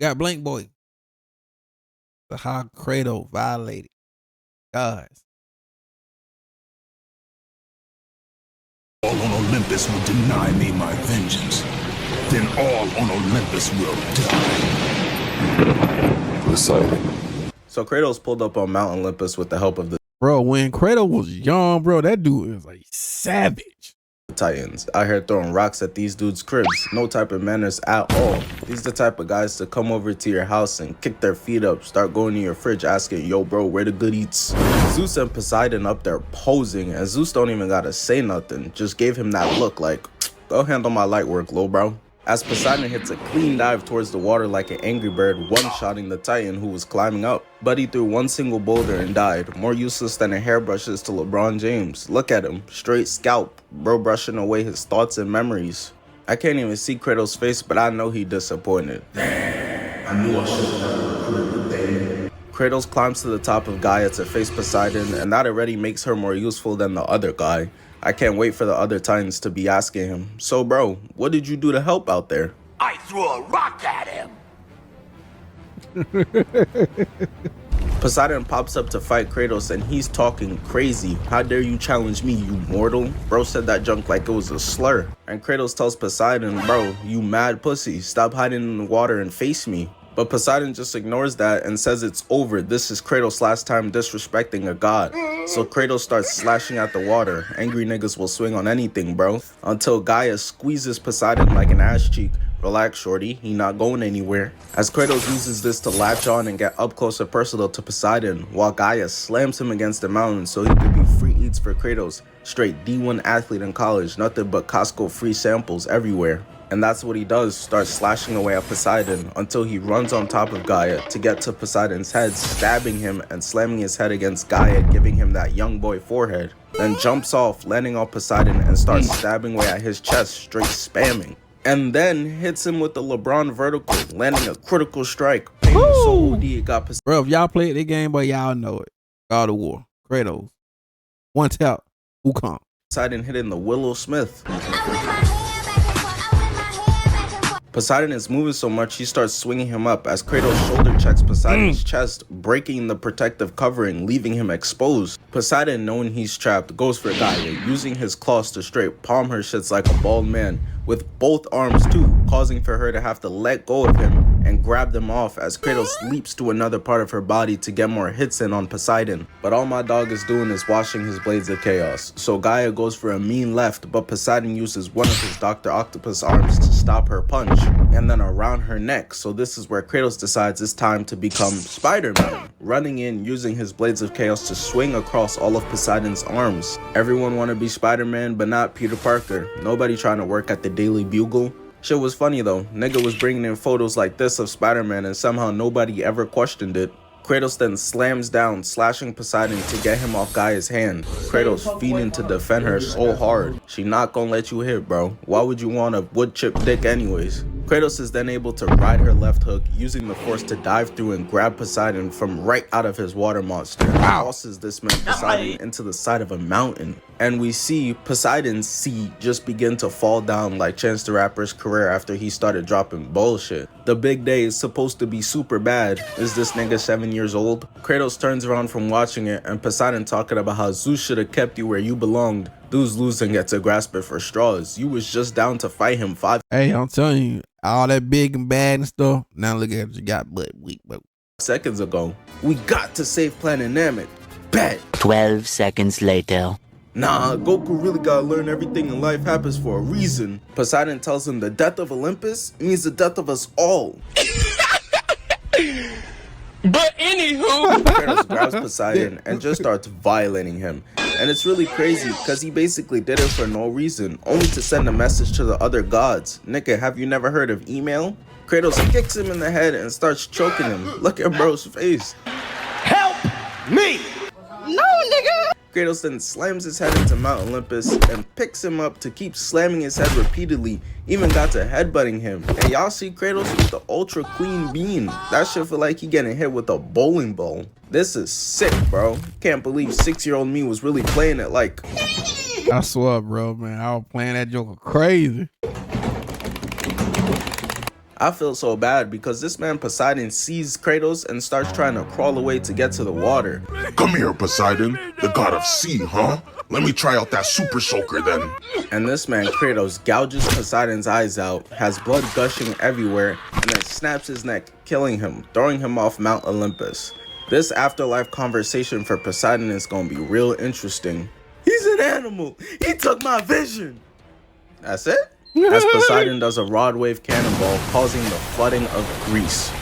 Got blank boy. The how Kratos violated gods. All on Olympus will deny me my vengeance. Then all on Olympus will die. Poseidon. So Kratos pulled up on Mount Olympus with the help of the Bro, when Kratos was young, bro, that dude was like savage. Titans. Out here throwing rocks at these dudes' cribs. No type of manners at all. These the type of guys to come over to your house and kick their feet up, start going to your fridge asking, yo bro, where the good eats? Zeus and Poseidon up there posing, and Zeus don't even gotta say nothing. Just gave him that look like, go handle my light work, lil bro. As Poseidon hits a clean dive towards the water like an angry bird, one-shotting the Titan who was climbing up. But he threw one single boulder and died, more useless than a hairbrush is to LeBron James. Look at him, straight scalp, bro brushing away his thoughts and memories. I can't even see Kratos' face, but I know he disappointed. Damn, I knew I should have recruited the Kratos climbs to the top of Gaia to face Poseidon, and that already makes her more useful than the other guy. I can't wait for the other Titans to be asking him, so bro, what did you do to help out there? I threw a rock at him. Poseidon pops up to fight Kratos and he's talking crazy. How dare you challenge me, you mortal? Bro said that junk like it was a slur. And Kratos tells Poseidon, bro, you mad pussy, stop hiding in the water and face me. But Poseidon just ignores that and says it's over. This is Kratos' last time disrespecting a god. So Kratos starts slashing at the water. Angry niggas will swing on anything, bro. Until Gaia squeezes Poseidon like an ass cheek. Relax, shorty, he not going anywhere. As Kratos uses this to latch on and get up close and personal to Poseidon, while Gaia slams him against the mountain so he could be free eats for Kratos. Straight D1 athlete in college, nothing but Costco free samples everywhere. And that's what he does, starts slashing away at Poseidon until he runs on top of Gaia to get to Poseidon's head, stabbing him and slamming his head against Gaia, giving him that young boy forehead. Then jumps off, landing on Poseidon and starts stabbing away at his chest, straight spamming. And then hits him with the LeBron vertical, landing a critical strike. Pain was so OD it got Poseidon. Bro, if y'all played the game, but y'all know it. God of War, Kratos. One tap, Wukong. Poseidon hitting the Willow Smith. Poseidon is moving so much, he starts swinging him up as Kratos shoulder checks Poseidon's chest, breaking the protective covering, leaving him exposed. Poseidon, knowing he's trapped, goes for Gaia, using his claws to straight palm her shits like a bald man, with both arms too, causing for her to have to let go of him and grab them off as Kratos leaps to another part of her body to get more hits in on Poseidon. But all my dog is doing is washing his blades of chaos. So Gaia goes for a mean left, but Poseidon uses one of his Dr. Octopus arms to stop her punch, and then around her neck. So this is where Kratos decides it's time to become Spider-Man, running in using his blades of chaos to swing across all of Poseidon's arms. Everyone want to be Spider-Man, but not Peter Parker. Nobody trying to work at the Daily Bugle. Shit was funny though, nigga was bringing in photos like this of Spider-Man and somehow nobody ever questioned it. Kratos then slams down, slashing Poseidon to get him off Gaia's hand. Kratos feeding to defend her so hard. She not gonna let you hit, bro. Why would you want a wood chip dick anyways? Kratos is then able to ride her left hook, using the force to dive through and grab Poseidon from right out of his water monster. Tosses this man Poseidon into the side of a mountain. And we see Poseidon's seed just begin to fall down like Chance the Rapper's career after he started dropping bullshit. The big day is supposed to be super bad. Is this nigga 7 years old? Kratos turns around from watching it and Poseidon talking about how Zeus should have kept you where you belonged. Dudes losing get to grasp it for straws. You was just down to fight him 5 Hey, I'm telling you, all that big and bad and stuff. Now look at what you got, but weak, but seconds ago. We got to save Planet Namek. Bet. 12 seconds later. Nah, Goku really gotta learn everything in life happens for a reason. Poseidon tells him the death of Olympus means the death of us all. But anywho, Kratos grabs Poseidon and just starts violating him. And it's really crazy because he basically did it for no reason, only to send a message to the other gods. Nigga, have you never heard of email? Kratos kicks him in the head and starts choking him. Look at bro's face. help me! No, nigga! Kratos then slams his head into Mount Olympus and picks him up to keep slamming his head repeatedly, even got to headbutting him. And y'all see Kratos with the ultra clean beam. That shit feel like he getting hit with a bowling ball. This is sick, bro. Can't believe 6-year-old me was really playing it like... I swear, bro, man, I was playing that joker crazy. I feel so bad because this man Poseidon sees Kratos and starts trying to crawl away to get to the water. Come here, Poseidon, the god of sea, huh? Let me try out that super soaker then. And this man Kratos gouges Poseidon's eyes out, has blood gushing everywhere, and then snaps his neck, killing him, throwing him off Mount Olympus. This afterlife conversation for Poseidon is gonna be real interesting. He's an animal! He took my vision! That's it? As Poseidon does a rod wave cannonball, causing the flooding of Greece.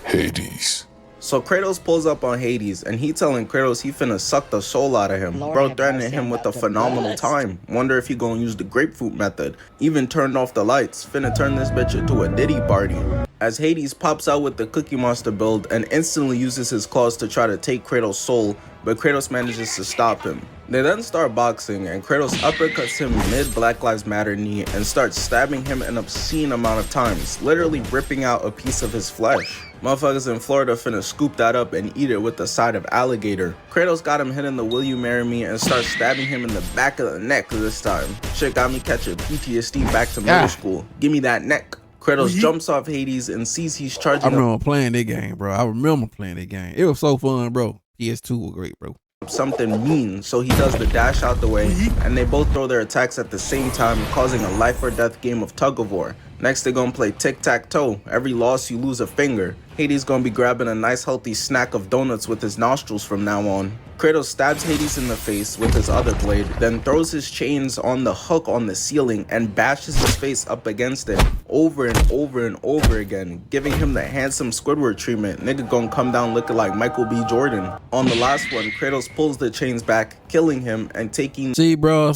Hades. So Kratos pulls up on Hades, and he telling Kratos he finna suck the soul out of him. Bro threatening him with a phenomenal time. Wonder if he gonna use the grapefruit method. Even turned off the lights. Finna turn this bitch into a Diddy party. As Hades pops out with the Cookie Monster build and instantly uses his claws to try to take Kratos' soul, but Kratos manages to stop him. They then start boxing, and Kratos uppercuts him mid Black Lives Matter knee and starts stabbing him an obscene amount of times, literally ripping out a piece of his flesh. Motherfuckers in Florida finna scoop that up and eat it with the side of alligator. Kratos got him hitting the "Will you marry me" and starts stabbing him in the back of the neck this time. Shit got me catching PTSD back to middle school. Give me that neck. Kratos jumps off Hades and sees he's charging I remember playing that game, bro. I remember playing that game. It was so fun, bro. PS2 was great, bro. Something mean, so he does the dash out the way, and they both throw their attacks at the same time, causing a life or death game of tug of war. Next they're gonna play tic-tac-toe. Every loss you lose a finger. Hades gonna be grabbing a nice healthy snack of donuts with his nostrils from now on. Kratos stabs Hades in the face with his other blade, then throws his chains on the hook on the ceiling and bashes his face up against it over and over and over again, giving him the handsome Squidward treatment. Nigga gonna come down looking like Michael B. Jordan. On the last one, Kratos pulls the chains back, killing him and taking... See, bro,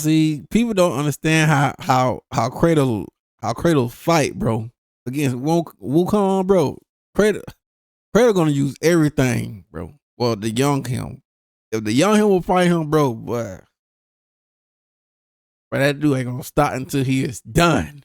people don't understand how Kratos fight, bro, against Wukong, bro. Kratos gonna use everything, bro. Well, the young him. If the young him will fight him, bro, but that dude ain't gonna stop until he is done.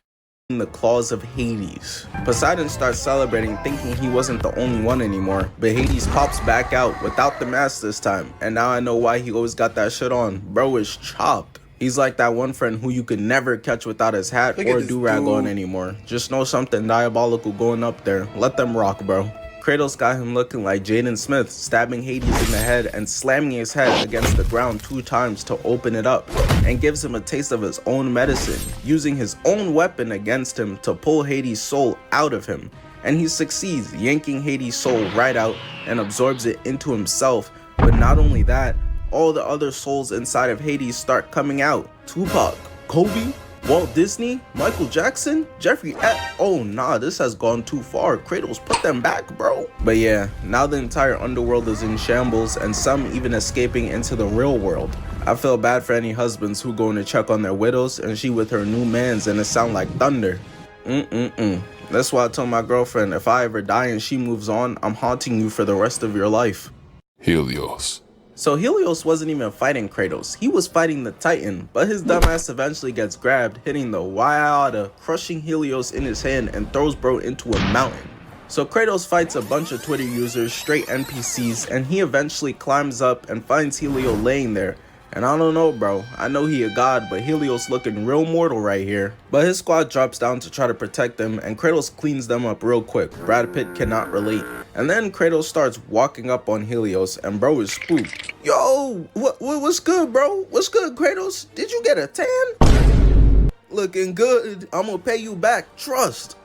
In the claws of Hades. Poseidon starts celebrating, thinking he wasn't the only one anymore, but Hades pops back out without the mask this time, and now I know why he always got that shit on. Bro is chopped. He's like that one friend who you could never catch without his hat or do-rag on anymore. Just know something diabolical going up there. Let them rock, bro. Kratos got him looking like Jaden Smith, stabbing Hades in the head and slamming his head against the ground 2 times to open it up, and gives him a taste of his own medicine, using his own weapon against him to pull Hades' soul out of him. And he succeeds, yanking Hades' soul right out and absorbs it into himself. But not only that, all the other souls inside of Hades start coming out. Tupac, Kobe, Walt Disney, Michael Jackson, Jeffrey Epps. Oh nah, this has gone too far. Kratos, put them back, bro. But yeah, now the entire underworld is in shambles, and some even escaping into the real world. I feel bad for any husbands who going to check on their widows and she with her new mans and it sound like thunder. That's why I told my girlfriend, if I ever die and she moves on, I'm haunting you for the rest of your life. Helios. So Helios wasn't even fighting Kratos, he was fighting the Titan, but his dumbass eventually gets grabbed, hitting the Wyada, crushing Helios in his hand and throws bro into a mountain. So Kratos fights a bunch of Twitter users, straight NPCs, and he eventually climbs up and finds Helios laying there. And I don't know, bro, I know he a god, but Helios looking real mortal right here. But his squad drops down to try to protect them, and Kratos cleans them up real quick. Brad Pitt cannot relate. And then Kratos starts walking up on Helios, and bro is spooked. Yo, what's good, bro? What's good, Kratos? Did you get a tan? Looking good. I'm gonna pay you back. Trust.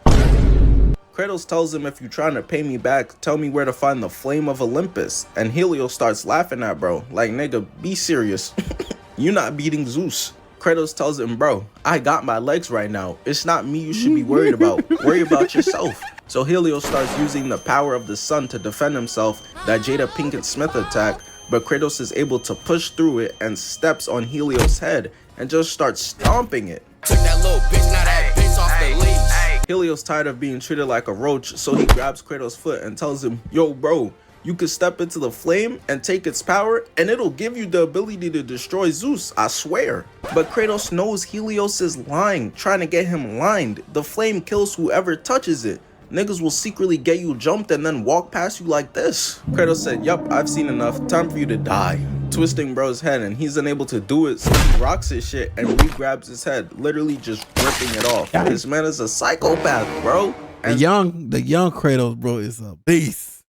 Kratos tells him, if you're trying to pay me back, tell me where to find the flame of Olympus. And Helios starts laughing at bro, like, nigga, be serious. You're not beating Zeus. Kratos tells him, bro, I got my legs right now. It's not me you should be worried about. Worry about yourself. So Helios starts using the power of the sun to defend himself, that Jada Pinkett Smith attack, but Kratos is able to push through it and steps on Helios' head and just starts stomping it. Took that little bitch, now that bitch off the leash. Helios tired of being treated like a roach, so he grabs Kratos' foot and tells him, yo bro, you could step into the flame and take its power and it'll give you the ability to destroy Zeus, I swear. But Kratos knows Helios is lying, trying to get him lined. The flame kills whoever touches it. Niggas will secretly get you jumped and then walk past you like this. Kratos said, yup, I've seen enough, time for you to die. Twisting bro's head, and he's unable to do it, so he rocks his shit and re-grabs his head, literally just ripping ripping it off. This man is a psychopath, bro. The young Kratos, bro, is a beast.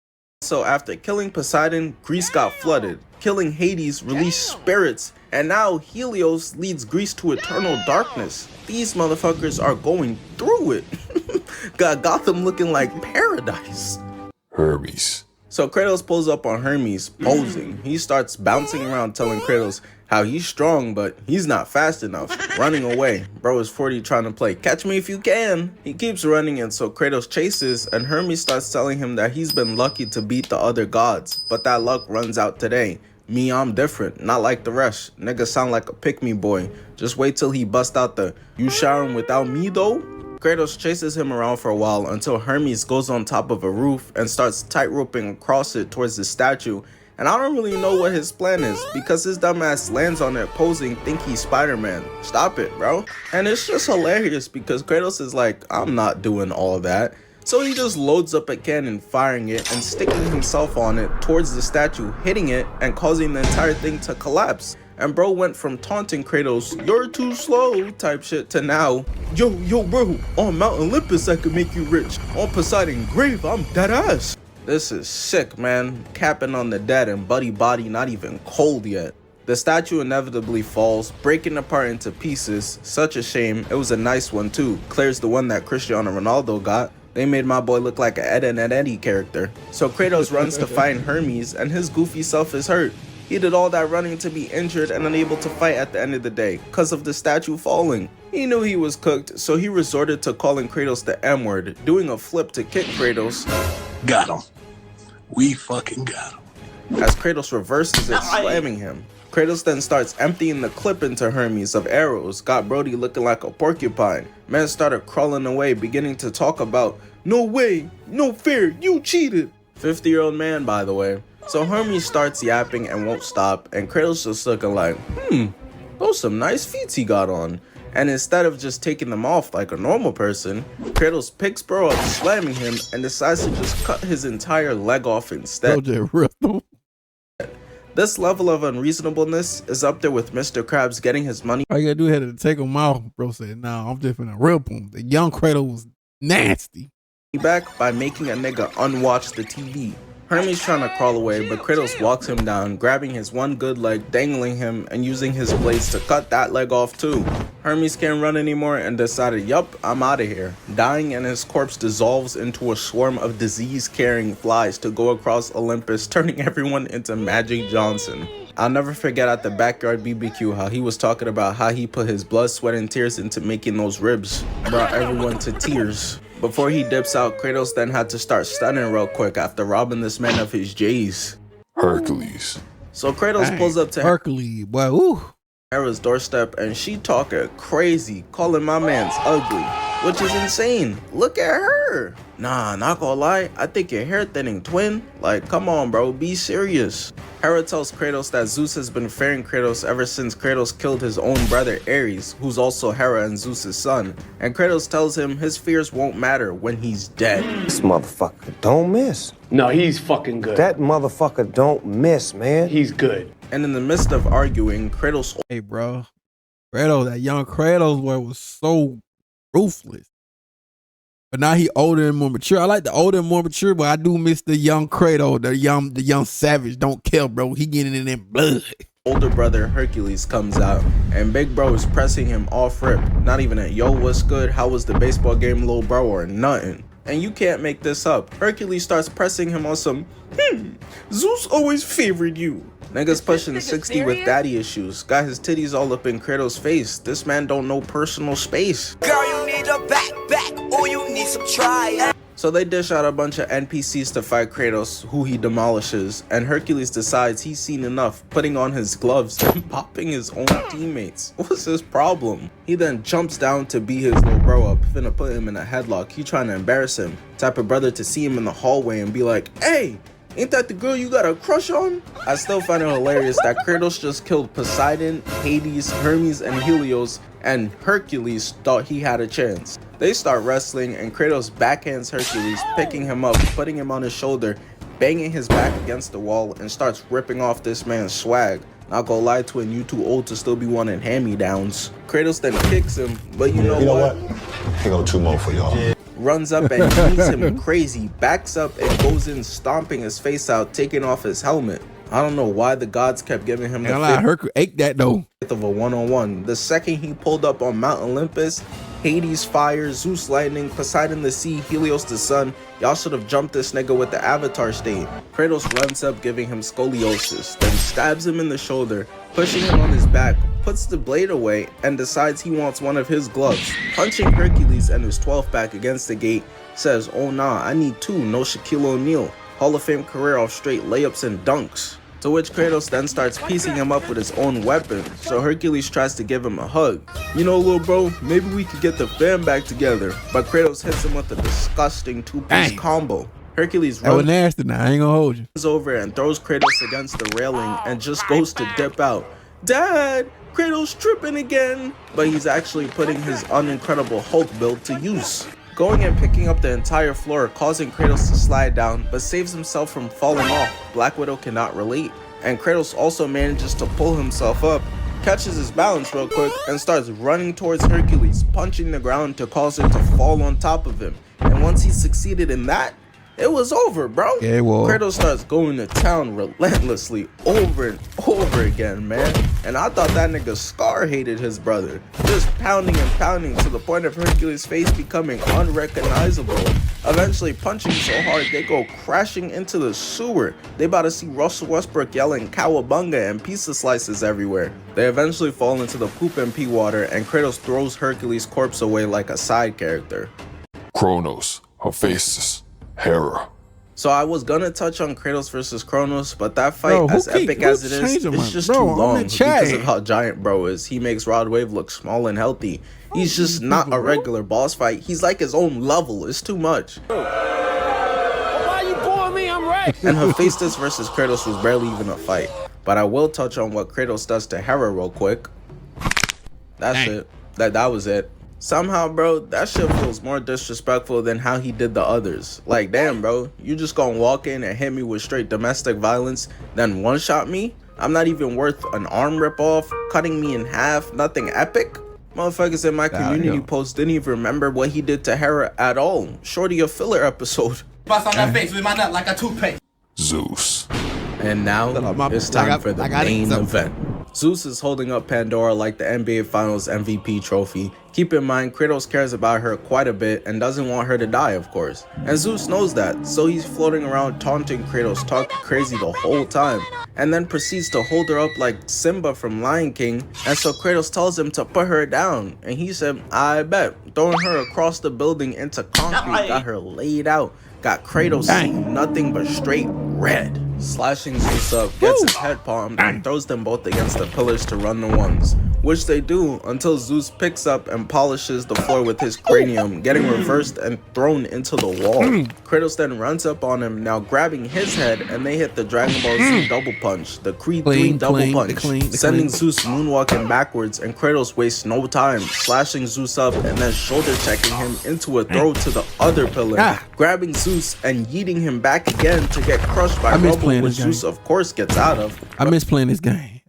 So after killing Poseidon, Greece got flooded. Killing Hades released spirits, and now Helios leads Greece to eternal darkness. These motherfuckers are going through it. Got Gotham looking like paradise. Hermes. So Kratos pulls up on Hermes, posing. He starts bouncing around telling Kratos how he's strong, but he's not fast enough. Running away. Bro is 40 trying to play catch me if you can. He keeps running, and so Kratos chases, and Hermes starts telling him that he's been lucky to beat the other gods, but that luck runs out today. Me, I'm different, not like the rest. Nigga sound like a pick-me boy. Just wait till he bust out the, you showering without me though? Kratos chases him around for a while until Hermes goes on top of a roof and starts tightroping across it towards the statue. And I don't really know what his plan is, because his dumbass lands on it posing think he's Spider-Man. Stop it, bro. And it's just hilarious because Kratos is like, I'm not doing all that. So he just loads up a cannon, firing it and sticking himself on it towards the statue, hitting it and causing the entire thing to collapse. And bro went from taunting Kratos, you're too slow type shit, to now, yo bro, on Mount Olympus I could make you rich. On Poseidon grave, I'm dead ass. This is sick, man. Capping on the dead and Buddy body not even cold yet. The statue inevitably falls, breaking apart into pieces. Such a shame. It was a nice one too. Clear's the one that Cristiano Ronaldo got. They made my boy look like an Ed and Eddie character. So Kratos runs to find Hermes, and his goofy self is hurt. He did all that running to be injured and unable to fight at the end of the day, cause of the statue falling. He knew he was cooked, so he resorted to calling Kratos the M-word, doing a flip to kick Kratos. Got him. We fucking got him. As Kratos reverses it, slamming him. Kratos then starts emptying the clip into Hermes of arrows, got Brody looking like a porcupine. Man started crawling away, beginning to talk about, no way, no fair, you cheated. 50-year-old man, by the way. So Hermes starts yapping and won't stop, and Kratos just looking like, those some nice feats he got on. And instead of just taking them off like a normal person, Kratos picks bro up, slamming him, and decides to just cut his entire leg off instead. This level of unreasonableness is up there with Mr. Krabs getting his money. All you gotta do is to take him off. Bro said, nah, I'm just gonna rip him. The young Kratos was nasty. Back by making a nigga unwatch the TV. Hermes trying to crawl away, but Kratos walks him down, grabbing his one good leg, dangling him, and using his blades to cut that leg off too. Hermes can't run anymore and decided, yup, I'm out of here. Dying, and his corpse dissolves into a swarm of disease-carrying flies to go across Olympus, turning everyone into Magic Johnson. I'll never forget at the backyard BBQ how he was talking about how he put his blood, sweat, and tears into making those ribs. Brought everyone to tears. Before he dips out, Kratos then had to start stunning real quick after robbing this man of his J's. Hercules. So Kratos pulls up to Hercules, boy, ooh. Hera's doorstep, and she talking crazy, calling my man's ugly, which is insane. Look at her. Nah, not gonna lie, I think your hair thinning, twin. Like, come on, bro, be serious. Hera tells Kratos that Zeus has been fearing Kratos ever since Kratos killed his own brother Ares, who's also Hera and Zeus' son. And Kratos tells him his fears won't matter when he's dead. This motherfucker don't miss. No, he's fucking good. That motherfucker don't miss, man. He's good. And in the midst of arguing, Kratos... Hey, bro. Kratos, that young Kratos boy was so ruthless. But now he older and more mature. I like the older and more mature, but I do miss the young Kratos, the young savage. Don't kill, bro. He getting in that blood. Older brother Hercules comes out, and big bro is pressing him off rip. Not even a yo, what's good? How was the baseball game, little bro? Or nothing. And you can't make this up. Hercules starts pressing him on some, Zeus always favored you. Nigga's pushing 60 with daddy issues. Got his titties all up in Kratos' face. This man don't know personal space. Girl, you need a backpack, or you need some try. So they dish out a bunch of NPCs to fight Kratos, who he demolishes, and Hercules decides he's seen enough, putting on his gloves and popping his own teammates. What's his problem? He then jumps down to beat his little bro up, finna put him in a headlock. He trying to embarrass him. Type of brother to see him in the hallway and be like, hey, ain't that the girl you got a crush on? I still find it hilarious that Kratos just killed Poseidon, Hades, Hermes, and Helios, and Hercules thought he had a chance. They start wrestling, and Kratos backhands Hercules, picking him up, putting him on his shoulder, banging his back against the wall, and starts ripping off this man's swag. Not gonna lie, twin, you too old to still be wanting hand-me-downs. Kratos then kicks him, but you know what? Here go 2 more for y'all. Runs up and knees him crazy, backs up and goes in, stomping his face out, taking off his helmet. I don't know why the gods kept giving him the Hercules ate that though. of a one-on-one. The second he pulled up on Mount Olympus, Hades fire, Zeus lightning, Poseidon the sea, Helios the sun, y'all should have jumped this nigga with the avatar state. Kratos runs up giving him scoliosis, then stabs him in the shoulder, pushing him on his back, puts the blade away, and decides he wants one of his gloves. Punching Hercules and his 12th pack against the gate, says, oh nah, I need 2, no Shaquille O'Neal. Hall of Fame career off straight layups and dunks. To which Kratos then starts piecing him up with his own weapon, so Hercules tries to give him a hug. You know, little bro, maybe we could get the fam back together, but Kratos hits him with a disgusting 2-piece combo. Hercules runs nasty now, I ain't gonna hold you. Over and throws Kratos against the railing and just goes to dip out. Dad, Kratos tripping again, but he's actually putting his unincredible Hulk build to use. Going and picking up the entire floor, causing Kratos to slide down, but saves himself from falling off. Black Widow cannot relate, and Kratos also manages to pull himself up, catches his balance real quick, and starts running towards Hercules, punching the ground to cause him to fall on top of him. And once he succeeded in that, it was over, bro. Yeah, it was. Kratos starts going to town relentlessly over and over again, man. And I thought that nigga Scar hated his brother. Just pounding and pounding to the point of Hercules' face becoming unrecognizable. Eventually punching so hard they go crashing into the sewer. They about to see Russell Westbrook yelling cowabunga and pizza slices everywhere. They eventually fall into the poop and pee water, and Kratos throws Hercules' corpse away like a side character. Kronos, Hephaestus, Hera. So I was gonna touch on Kratos versus Kronos, but that fight, as epic as it is, it's just too long because of how giant bro is. He makes Rod Wave look small and healthy. He's just not a regular boss fight. He's like his own level. It's too much. Why you booing me? I'm right. And Hephaestus versus Kratos was barely even a fight. But I will touch on what Kratos does to Hera real quick. That's it. That was it. Somehow, bro, that shit feels more disrespectful than how he did the others. Like, damn, bro, you just gonna walk in and hit me with straight domestic violence, then one-shot me? I'm not even worth an arm rip-off, cutting me in half, nothing epic? Motherfuckers in my community post didn't even remember what he did to Hera at all. Shorty a filler episode. Bust on that face with my nut like a toothpaste. Zeus. And now, it's time for the main event. Zeus is holding up Pandora like the NBA Finals MVP trophy. Keep in mind, Kratos cares about her quite a bit and doesn't want her to die, of course. And Zeus knows that, so he's floating around taunting Kratos, talking crazy the whole time, and then proceeds to hold her up like Simba from Lion King. And so Kratos tells him to put her down, and he said, I bet. Throwing her across the building into concrete, got her laid out. Got Kratos seeing nothing but straight red. Slashing Zeus up, gets his head palmed, and throws them both against the pillars to run the ones. Which they do until Zeus picks up and polishes the floor with his cranium, getting reversed and thrown into the wall. Kratos then runs up on him, now grabbing his head, and they hit the Dragon Ball Z double punch, the Creed 3 double punch, sending Zeus moonwalking backwards, and Kratos wastes no time, slashing Zeus up and then shoulder checking him into a throw to the other pillar, grabbing Zeus and yeeting him back again to get crushed by rubble, which Zeus of course gets out of. I miss playing this game.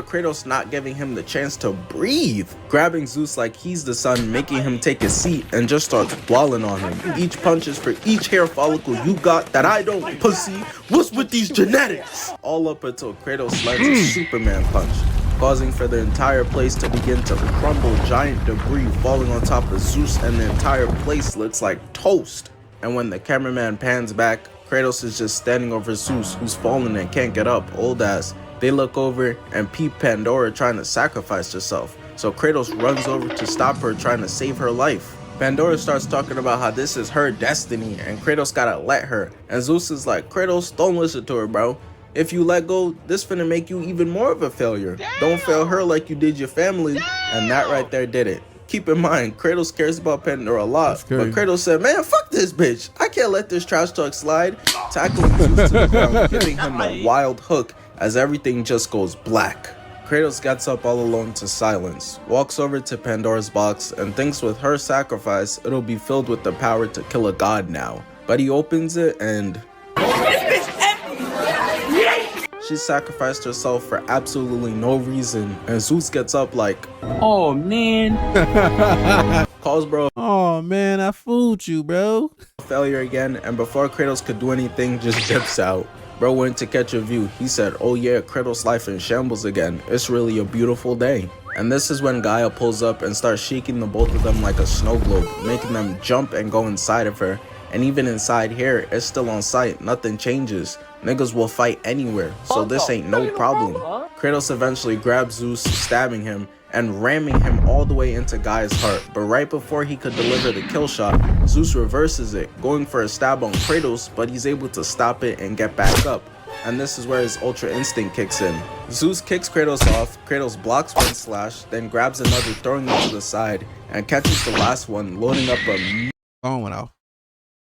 Kratos not giving him the chance to breathe, grabbing Zeus like he's the sun, making him take a seat, and just starts brawling on him. Each punch is for each hair follicle you got that I don't pussy. What's with these genetics? All up until Kratos lands a Superman punch, causing for the entire place to begin to crumble, giant debris falling on top of Zeus, and the entire place looks like toast. And when the cameraman pans back, Kratos is just standing over Zeus, who's fallen and can't get up, old ass. They look over and peep Pandora trying to sacrifice herself. So Kratos runs over to stop her, trying to save her life. Pandora starts talking about how this is her destiny and Kratos gotta let her. And Zeus is like, Kratos, don't listen to her, bro. If you let go, this finna make you even more of a failure. Don't fail her like you did your family. And that right there did it. Keep in mind, Kratos cares about Pandora a lot, but Kratos said, man, fuck this bitch. I can't let this trash talk slide. Tackling Zeus to the ground, giving him a wild hook as everything just goes black. Kratos gets up all alone to silence, walks over to Pandora's box, and thinks with her sacrifice, it'll be filled with the power to kill a god now. But he opens it and She sacrificed herself for absolutely no reason, and Zeus gets up like, Oh, man. calls bro Oh man, I fooled you, bro. a failure again, and before Kratos could do anything, just dips out. Bro went to catch a view. He said, oh yeah, Kratos' life in shambles again. It's really a beautiful day. And this is when Gaia pulls up and starts shaking the both of them like a snow globe, making them jump and go inside of her. And even inside here, it's still on sight, nothing changes. Niggas will fight anywhere, so this ain't no problem. Kratos eventually grabs Zeus, stabbing him and ramming him all the way into Gaia's heart. But right before he could deliver the kill shot, Zeus reverses it, going for a stab on Kratos, but he's able to stop it and get back up. And this is where his Ultra Instinct kicks in. Zeus kicks Kratos off, Kratos blocks one slash, then grabs another, throwing it to the side, and catches the last one, loading up a Phone went off.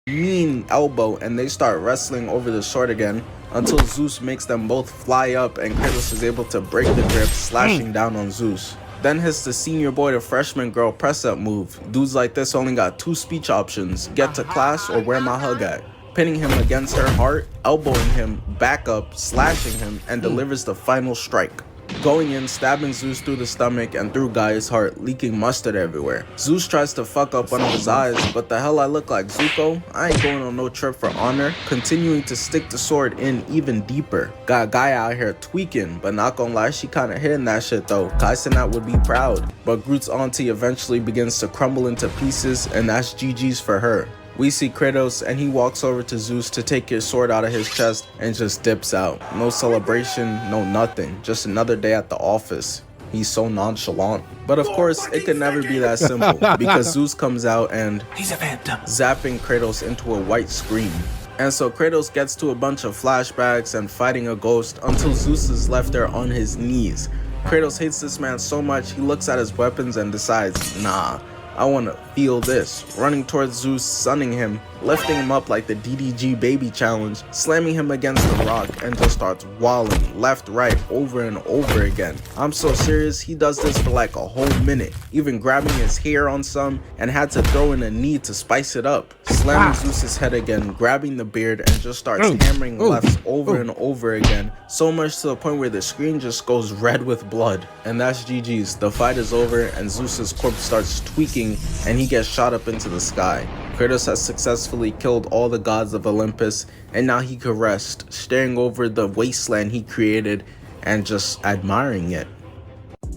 mean elbow, and they start wrestling over the sword again until Zeus makes them both fly up and Kratos is able to break the grip, slashing down on Zeus. Then hits the senior boy to freshman girl press up move. Dudes like this only got 2 speech options: get to class or where my hug at. Pinning him against her heart, elbowing him back up, slashing him, and delivers the final strike. Going in, stabbing Zeus through the stomach and through Gaia's heart, leaking mustard everywhere. Zeus tries to fuck up one of his eyes, but the hell I look like, Zuko? I ain't going on no trip for honor, continuing to stick the sword in even deeper. Got Gaia out here tweaking, but not gonna lie, she kinda hitting that shit though. Kaisenat would be proud. But Groot's auntie eventually begins to crumble into pieces, and that's GG's for her. We see Kratos and he walks over to Zeus to take his sword out of his chest and just dips out. No celebration, no nothing. Just another day at the office. He's so nonchalant. But of course, it could never be that simple because Zeus comes out and He's a phantom. zapping Kratos into a white screen. And so Kratos gets to a bunch of flashbacks and fighting a ghost until Zeus is left there on his knees. Kratos hates this man so much he looks at his weapons and decides, nah, I wanna feel this. Running towards Zeus, sunning him, lifting him up like the DDG baby challenge, slamming him against the rock, and just starts walling left, right, over and over again. I'm so serious, he does this for like a whole minute, even grabbing his hair on some and had to throw in a knee to spice it up. Slamming Zeus's head again, grabbing the beard, and just starts hammering lefts over and over again, so much to the point where the screen just goes red with blood. And that's GG's. The fight is over and Zeus's corpse starts tweaking and he gets shot up into the sky. Kratos has successfully killed all the gods of Olympus, and now he could rest, staring over the wasteland he created and just admiring it.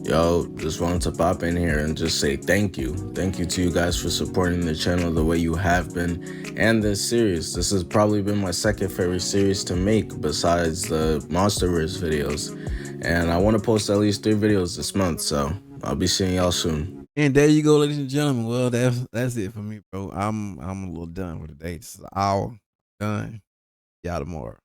Yo, just wanted to pop in here and just say thank you. Thank you to you guys for supporting the channel the way you have been and this series. This has probably been my second favorite series to make besides the Monsterverse videos. And I want to post at least 3 videos this month, so I'll be seeing y'all soon. And there you go, ladies and gentlemen. Well, that's it for me, bro. I'm a little done for today. It's an hour done. Y'all tomorrow.